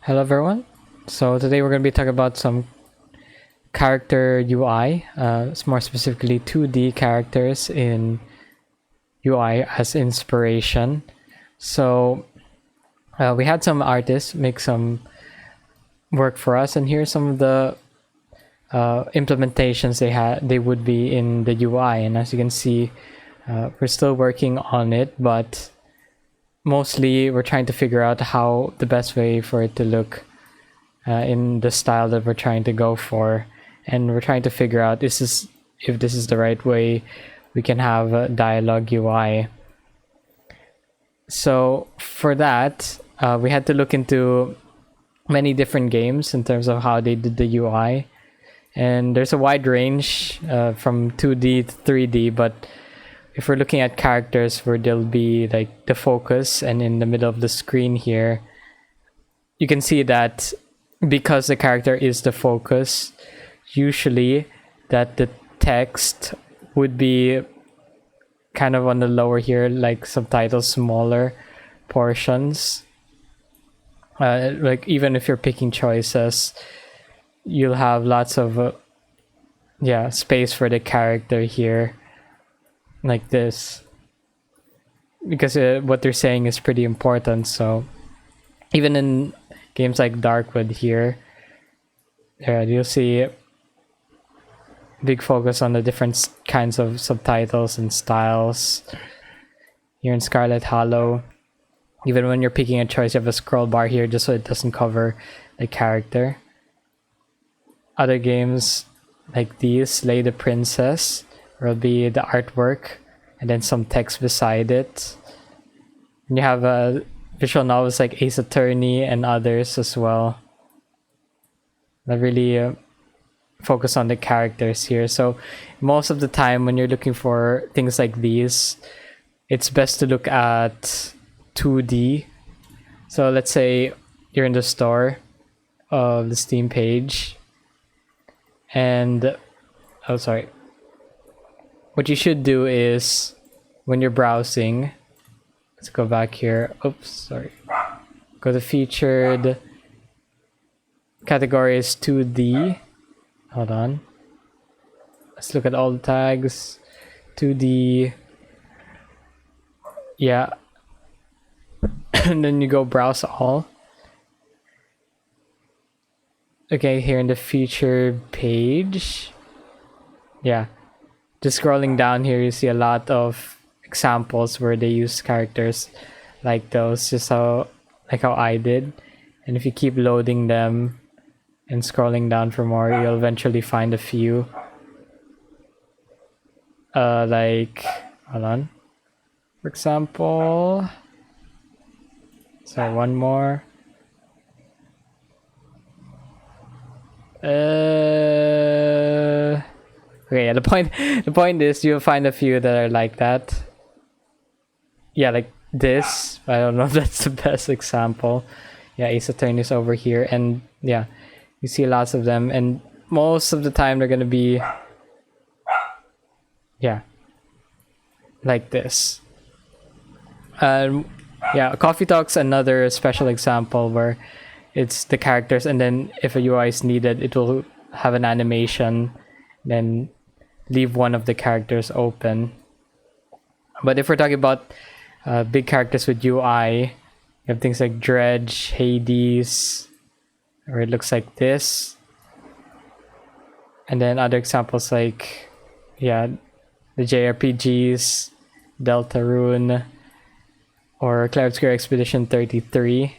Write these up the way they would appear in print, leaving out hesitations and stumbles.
Hello everyone. So today we're going to be talking about some character UI, more specifically 2D characters in UI as inspiration. So we had some artists make some work for us, and here's some of the implementations they would be in the UI. And as you can see, we're still working on it, but mostly we're trying to figure out how the best way for it to look in the style that we're trying to go for, and we're trying to figure out if this is the right way we can have a dialogue UI. So for that, we had to look into many different games in terms of how they did the UI, and there's a wide range from 2D to 3D, but if we're looking at characters where there'll be like the focus and in the middle of the screen here, you can see that because the character is the focus, usually that the text would be kind of on the lower here, like subtitles, smaller portions. Like even if you're picking choices, you'll have lots of space for the character here, like this, because what they're saying is pretty important. So even in games like Darkwood here, you'll see big focus on the different kinds of subtitles and styles. Here in Scarlet Hollow, even when you're picking a choice, you have a scroll bar here just so it doesn't cover the character. Other games like these, Slay the Princess, will be the artwork and then some text beside it. And you have visual novels like Ace Attorney and others as well that really focus on the characters here. So most of the time when you're looking for things like these, it's best to look at 2D. So let's say you're in the store of the Steam page, and what you should do is, when you're browsing, let's go back here. Go to featured. Category is 2D. Hold on. Let's look at all the tags. 2D. Yeah. And then you go browse all. Okay, here in the featured page. Yeah. Just scrolling down here, you see a lot of examples where they use characters like those, just like how I did. And if you keep loading them and scrolling down for more, you'll eventually find a few. Like, hold on. For example, so one more. Okay, yeah, the point is you'll find a few that are like that. Yeah, like this. I don't know if that's the best example. Yeah, Ace Attorney is over here, and yeah, you see lots of them, and most of the time they're gonna be like this. Yeah, Coffee Talk's another special example where it's the characters, and then if a UI is needed, it will have an animation, then leave one of the characters open. But if we're talking about big characters with UI, you have things like Dredge, Hades, where it looks like this. And then other examples like, the JRPGs, Deltarune, or Cloud Square Expedition 33,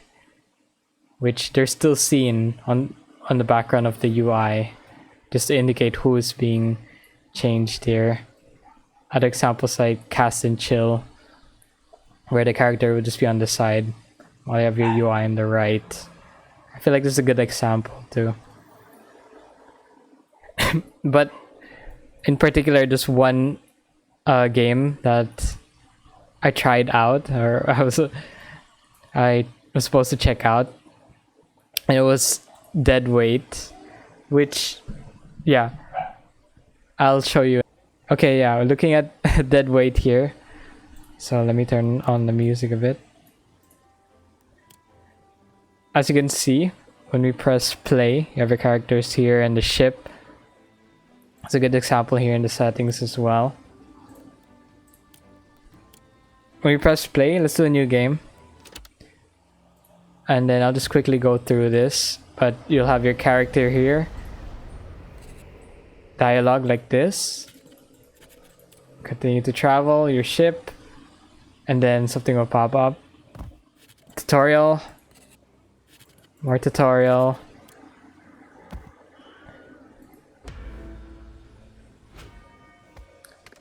which they're still seen on the background of the UI, just to indicate who is being changed here. Other examples like Cast and Chill, where the character would just be on the side while you have your UI on the right. I feel like this is a good example too. But in particular, just one game that I tried out, or I was supposed to check out, and it was Dead Weight, which, yeah, I'll show you. Okay, yeah, we're looking at Dead Weight here. So let me turn on the music a bit. as you can see, when we press play, you have your characters here and the ship. It's a good example here in the settings as well. When we press play, let's do a new game. And then I'll just quickly go through this. But you'll have your character here. Dialogue like this. Continue to travel, your ship. And then something will pop up. Tutorial. More tutorial.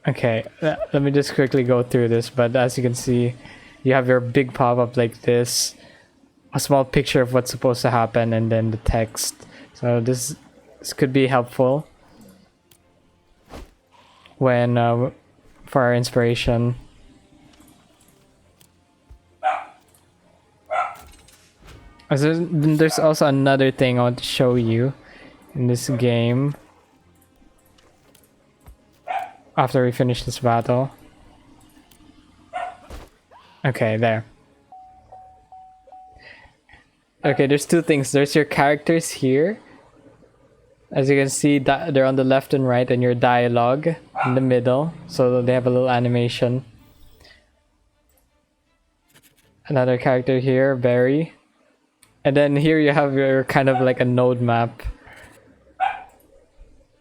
Okay, let me just quickly go through this, but as you can see, you have your big pop-up like this, a small picture of what's supposed to happen, and then the text. So this could be helpful when for our inspiration. There's also another thing I want to show you in this game. After we finish this battle. Okay, there. Okay, there's two things. There's your characters here. As you can see, they're on the left and right, and your dialogue in the middle. So they have a little animation. Another character here, Barry. And then here you have your kind of like a node map.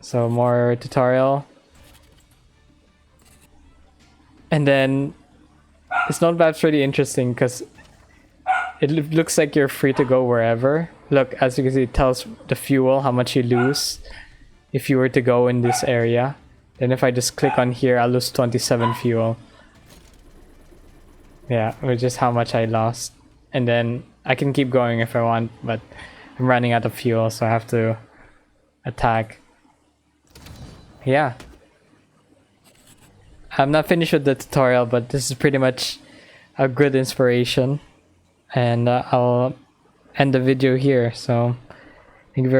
So more tutorial. And then this node map's really interesting because it looks like you're free to go wherever. Look, as you can see, it tells the fuel, how much you lose if you were to go in this area. Then if I just click on here, I'll lose 27 fuel. Yeah, which is how much I lost. And then I can keep going if I want, but I'm running out of fuel, so I have to attack. Yeah. I'm not finished with the tutorial, but this is pretty much a good inspiration. And I'll end the video here. So thank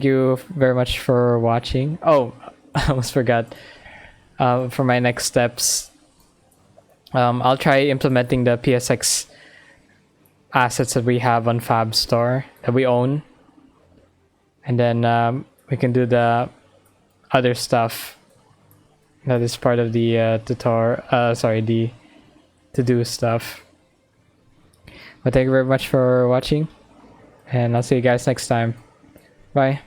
you very much for watching. Oh, I almost forgot. For my next steps, I'll try implementing the PSX assets that we have on Fab Store that we own. And then we can do the other stuff that is part of the the to-do stuff. But thank you very much for watching, and I'll see you guys next time. Bye.